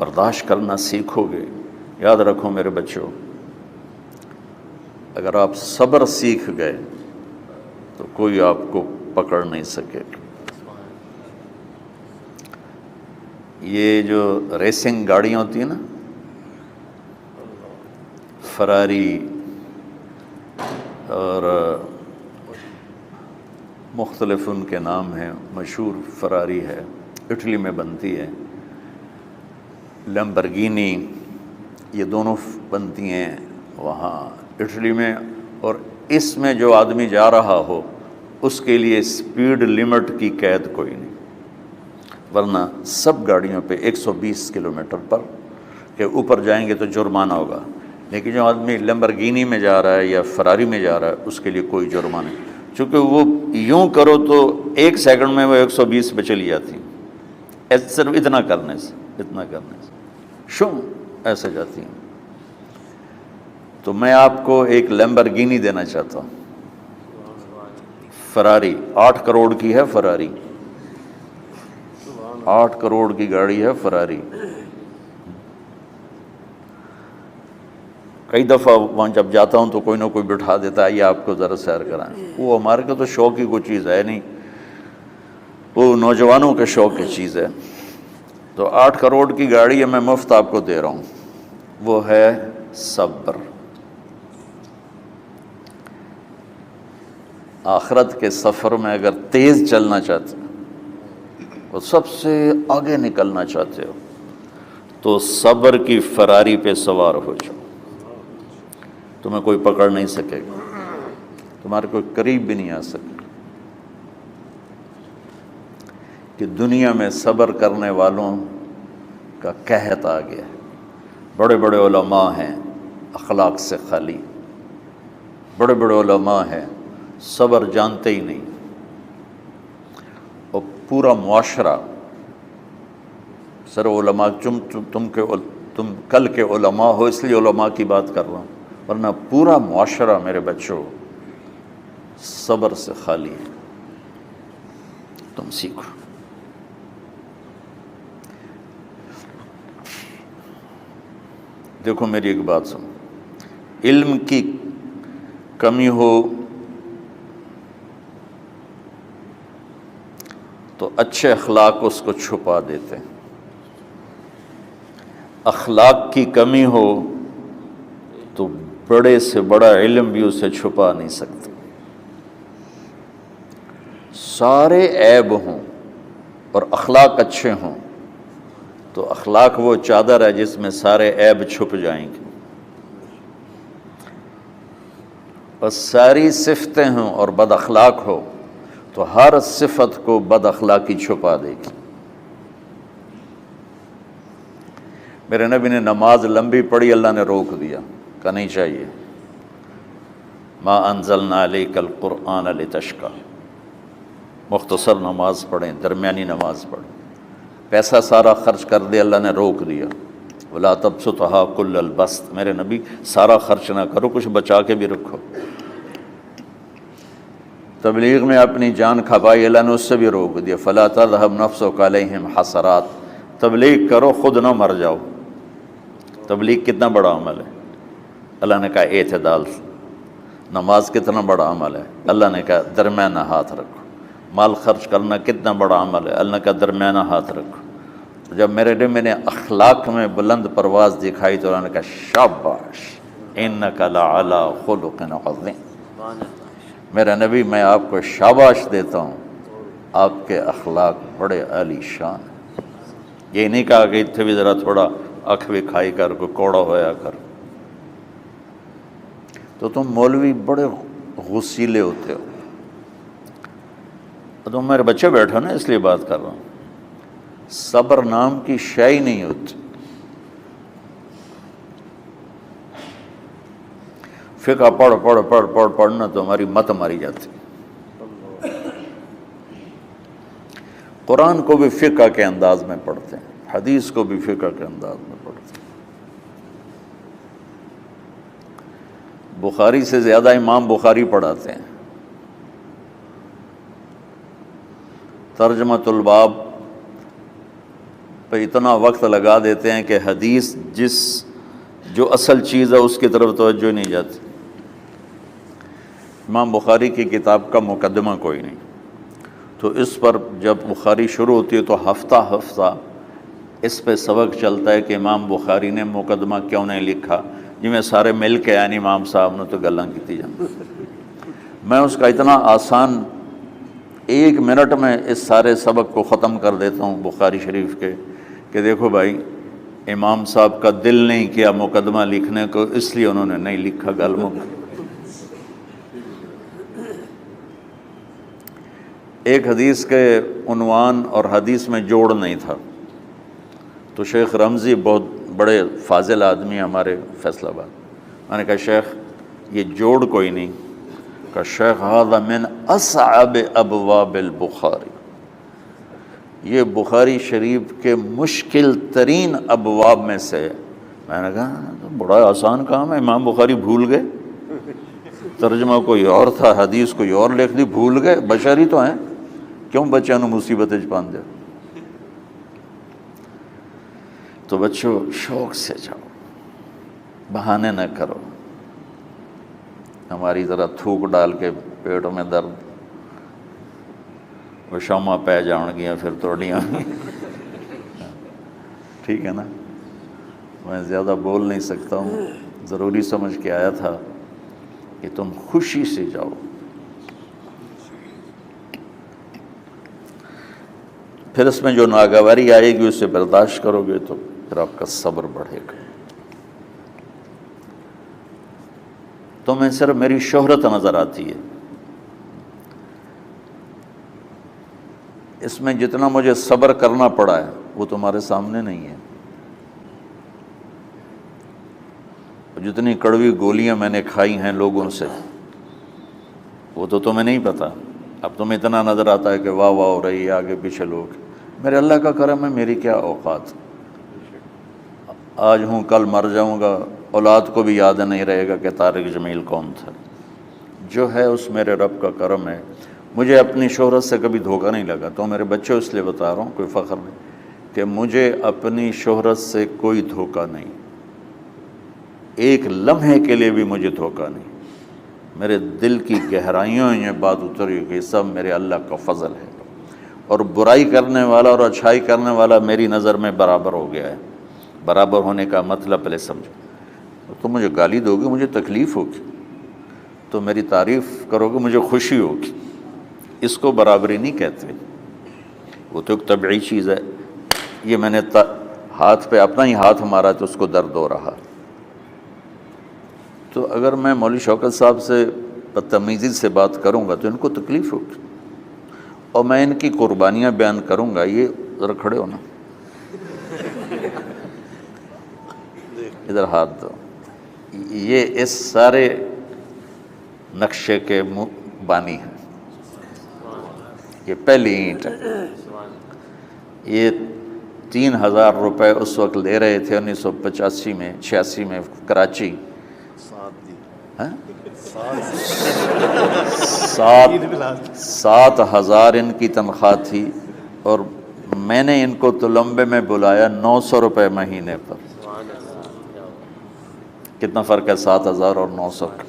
برداشت کرنا سیکھو گے، یاد رکھو میرے بچوں، اگر آپ صبر سیکھ گئے تو کوئی آپ کو پکڑ نہیں سکے گا۔ یہ جو ریسنگ گاڑیاں ہوتی ہیں نا، فراری اور مختلف ان کے نام ہیں، مشہور فراری ہے، اٹلی میں بنتی ہے، لیمبرگینی، یہ دونوں بنتی ہیں وہاں اٹلی میں، اور اس میں جو آدمی جا رہا ہو اس کے لیے سپیڈ لمٹ کی قید کوئی نہیں، ورنہ سب گاڑیوں پہ 120 کلومیٹر پر کے اوپر جائیں گے تو جرمانہ ہوگا، لیکن جو آدمی لیمبرگینی میں جا رہا ہے یا فراری میں جا رہا ہے اس کے لیے کوئی جرمانہ نہیں، چونکہ وہ یوں کرو تو 1 سیکنڈ میں وہ 120 پہ چلی جاتی ہیں، صرف اتنا کرنے سے شوں ایسے جاتی ہیں۔ تو میں آپ کو ایک لیمبرگینی دینا چاہتا ہوں، فراری 8 کروڑ کی ہے، فراری 8 کروڑ کی گاڑی ہے فراری۔ کئی دفعہ وہاں جب جاتا ہوں تو کوئی نہ کوئی بٹھا دیتا ہے، یہ آپ کو ذرا سیر کرائیں، وہ ہمارے کو تو شوق کی کوئی چیز ہے نہیں، وہ نوجوانوں کے شوق کی چیز ہے۔ تو 8 کروڑ کی گاڑی ہے، میں مفت آپ کو دے رہا ہوں، وہ ہے صبر۔ آخرت کے سفر میں اگر تیز چلنا چاہتے ہو، سب سے آگے نکلنا چاہتے ہو، تو صبر کی فراری پہ سوار ہو جاؤ، تمہیں کوئی پکڑ نہیں سکے گا، تمہارے کوئی قریب بھی نہیں آ سکے۔ کہ دنیا میں صبر کرنے والوں کا قحط آ گیا، بڑے بڑے علماء ہیں اخلاق سے خالی، بڑے بڑے علماء ہیں صبر جانتے ہی نہیں، اور پورا معاشرہ سر علماء، تم کل کے علماء ہو اس لیے علماء کی بات کر رہا ہوں، ورنہ پورا معاشرہ میرے بچوں صبر سے خالی ہے۔ تم سیکھو۔ دیکھو میری ایک بات سنو، علم کی کمی ہو تو اچھے اخلاق اس کو چھپا دیتے ہیں، اخلاق کی کمی ہو تو بڑے سے بڑا علم بھی اسے چھپا نہیں سکتا۔ سارے عیب ہوں اور اخلاق اچھے ہوں تو اخلاق وہ چادر ہے جس میں سارے عیب چھپ جائیں گے، بس ساری صفتیں ہوں اور بد اخلاق ہو تو ہر صفت کو بد اخلاقی چھپا دے گی۔ میرے نبی نے نماز لمبی پڑھی، اللہ نے روک دیا، کہا نہیں چاہیے، ما انزلنا علیک القرآن لتشقی، مختصر نماز پڑھیں، درمیانی نماز پڑھیں۔ پیسہ سارا خرچ کر دے، اللہ نے روک دیا، ولا تبسطها کل البسط، میرے نبی سارا خرچ نہ کرو، کچھ بچا کے بھی رکھو۔ تبلیغ میں اپنی جان کھپائی، اللہ نے اس سے بھی روک دیا، فلا تذهب نفسك علیہم حسرات، تبلیغ کرو خود نہ مر جاؤ۔ تبلیغ کتنا بڑا عمل ہے، اللہ نے کہا اعتدال۔ نماز کتنا بڑا عمل ہے، اللہ نے کہا درمیانہ ہاتھ رکھو۔ مال خرچ کرنا کتنا بڑا عمل ہے، اللہ نے کہا درمیانہ ہاتھ رکھو۔ جب میرے نبی نے اخلاق میں بلند پرواز دکھائی تو اللہ نے کہا شاباش انک لعلی خلق عظیم، میرا نبی میں آپ کو شاباش دیتا ہوں، آپ کے اخلاق بڑے عالی شان ہیں۔ یہ نہیں کہا کہ اتنے بھی ذرا تھوڑا اکھ بھی کھائی کر، کوئی کوڑا ہویا کر۔ تو تم مولوی بڑے غسیلے ہوتے ہو، تم میرے بچے بیٹھو نا، اس لیے بات کر رہا ہوں۔ صبر نام کی شے ہی نہیں ہوتی۔ فقہ پڑھنا تو ہماری مت ماری جاتی۔ قرآن کو بھی فقہ کے انداز میں پڑھتے ہیں، حدیث کو بھی فقہ کے انداز میں پڑھتے ہیں۔ بخاری سے زیادہ امام بخاری پڑھاتے ہیں۔ ترجمۃ الباب پہ اتنا وقت لگا دیتے ہیں کہ حدیث جو اصل چیز ہے اس کی طرف توجہ نہیں جاتی۔ امام بخاری کی کتاب کا مقدمہ کوئی نہیں، تو اس پر جب بخاری شروع ہوتی ہے تو ہفتہ ہفتہ اس پہ سبق چلتا ہے کہ امام بخاری نے مقدمہ کیوں نہیں لکھا، جی میں سارے مل کے یعنی امام صاحب نے تو گلاں کیتی جانا۔ میں اس کا اتنا آسان 1 منٹ میں اس سارے سبق کو ختم کر دیتا ہوں بخاری شریف کے، کہ دیکھو بھائی امام صاحب کا دل نہیں کیا مقدمہ لکھنے کو، اس لیے انہوں نے نہیں لکھا۔ گل مک۔ ایک حدیث کے عنوان اور حدیث میں جوڑ نہیں تھا، تو شیخ رمزی بہت بڑے فاضل آدمی ہمارے فیصل آباد، میں نے کہا شیخ یہ جوڑ کوئی نہیں، کہ شیخ ھذا من اصعب ابواب البخاری، یہ بخاری شریف کے مشکل ترین ابواب میں سے۔ میں نے کہا بڑا آسان کام ہے، امام بخاری بھول گئے، ترجمہ کوئی اور تھا، حدیث کوئی اور لکھ دی، بھول گئے، بشر ہی تو ہیں، کیوں بچوں نے مصیبت وچ پان دیا۔ تو بچوں شوق سے جاؤ، بہانے نہ کرو، ہماری ذرا تھوک ڈال کے پیٹ میں درد، وہ شامہ پہ جان گیا پھر توڑیاں۔ ٹھیک ہے نا، میں زیادہ بول نہیں سکتا ہوں، ضروری سمجھ کے آیا تھا کہ تم خوشی سے جاؤ۔ پھر اس میں جو ناگواری آئے گی اسے برداشت کرو گے تو پھر آپ کا صبر بڑھے گا۔ تمہیں صرف میری شہرت نظر آتی ہے، اس میں جتنا مجھے صبر کرنا پڑا ہے وہ تمہارے سامنے نہیں ہے، جتنی کڑوی گولیاں میں نے کھائی ہیں لوگوں سے وہ تو تمہیں نہیں پتہ۔ اب تمہیں اتنا نظر آتا ہے کہ واہ واہ ہو رہی ہے آگے پیچھے لوگ، میرے اللہ کا کرم ہے، میری کیا اوقات، آج ہوں کل مر جاؤں گا، اولاد کو بھی یاد نہیں رہے گا کہ طارق جمیل کون تھا۔ جو ہے اس میرے رب کا کرم ہے، مجھے اپنی شہرت سے کبھی دھوکہ نہیں لگا، تو میرے بچوں اس لیے بتا رہا ہوں، کوئی فخر نہیں، کہ مجھے اپنی شہرت سے کوئی دھوکہ نہیں، ایک لمحے کے لیے بھی مجھے دھوکہ نہیں، میرے دل کی گہرائیوں یہ بات اتری کہ سب میرے اللہ کا فضل ہے، اور برائی کرنے والا اور اچھائی کرنے والا میری نظر میں برابر ہو گیا ہے۔ برابر ہونے کا مطلب پہلے سمجھو، تم مجھے گالی دو گے مجھے تکلیف ہوگی، تو میری تعریف کرو گے مجھے خوشی ہوگی، اس کو برابری نہیں کہتے، وہ تو ایک طبعی چیز ہے۔ یہ میں نے ہاتھ پہ اپنا ہی ہاتھ مارا تو اس کو درد ہو رہا، تو اگر میں مولوی شوکت صاحب سے بدتمیزی سے بات کروں گا تو ان کو تکلیف ہوگی، اور میں ان کی قربانیاں بیان کروں گا۔ یہ ذرا کھڑے ہونا، ادھر ہاتھ دو، یہ اس سارے نقشے کے بانی ہیں، یہ پہلی اینٹ ہے۔ یہ 3000 روپے اس وقت لے رہے تھے 1985 میں 86 میں کراچی، 7,000 ان کی تنخواہ تھی، اور میں نے ان کو تلمبے میں بلایا 900 روپے مہینے پر۔ کتنا فرق ہے 7,000 اور 900 کا؟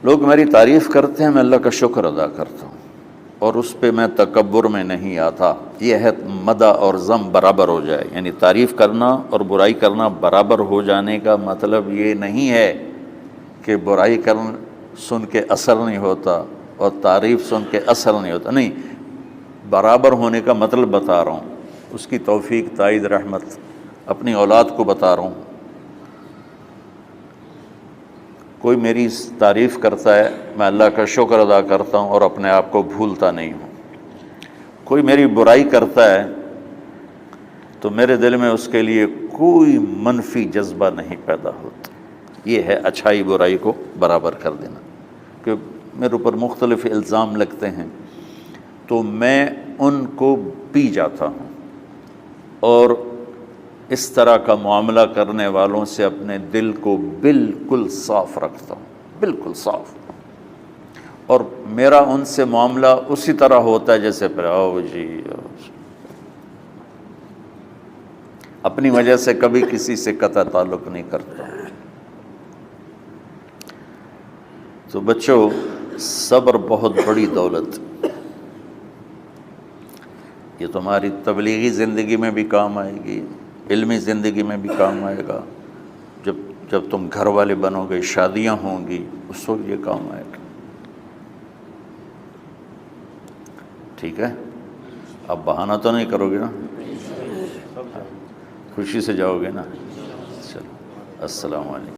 لوگ میری تعریف کرتے ہیں، میں اللہ کا شکر ادا کرتا ہوں، اور اس پہ میں تکبر میں نہیں آتا۔ یہ ہے مدح اور ذم برابر ہو جائے، یعنی تعریف کرنا اور برائی کرنا برابر ہو جانے کا مطلب یہ نہیں ہے کہ برائی سن کے اثر نہیں ہوتا اور تعریف سن کے اثر نہیں ہوتا، نہیں، برابر ہونے کا مطلب بتا رہا ہوں، اس کی توفیق، تائید، رحمت اپنی اولاد کو بتا رہا ہوں۔ کوئی میری تعریف کرتا ہے، میں اللہ کا شکر ادا کرتا ہوں اور اپنے آپ کو بھولتا نہیں ہوں۔ کوئی میری برائی کرتا ہے تو میرے دل میں اس کے لیے کوئی منفی جذبہ نہیں پیدا ہوتا۔ یہ ہے اچھائی برائی کو برابر کر دینا۔ کہ میرے اوپر مختلف الزام لگتے ہیں تو میں ان کو پی جاتا ہوں، اور اس طرح کا معاملہ کرنے والوں سے اپنے دل کو بالکل صاف رکھتا ہوں، بالکل صاف، اور میرا ان سے معاملہ اسی طرح ہوتا ہے جیسے پھر آؤ جی اپنی وجہ سے کبھی کسی سے قطع تعلق نہیں کرتا۔ تو بچوں، صبر بہت بڑی دولت، یہ تمہاری تبلیغی زندگی میں بھی کام آئے گی، علمی زندگی میں بھی کام آئے گا، جب تم گھر والے بنو گے، شادیاں ہوں گی، اس وقت یہ کام آئے گا۔ ٹھیک ہے، اب بہانہ تو نہیں کرو گے نا، خوشی سے جاؤ گے نا؟ چلو، السلام علیکم۔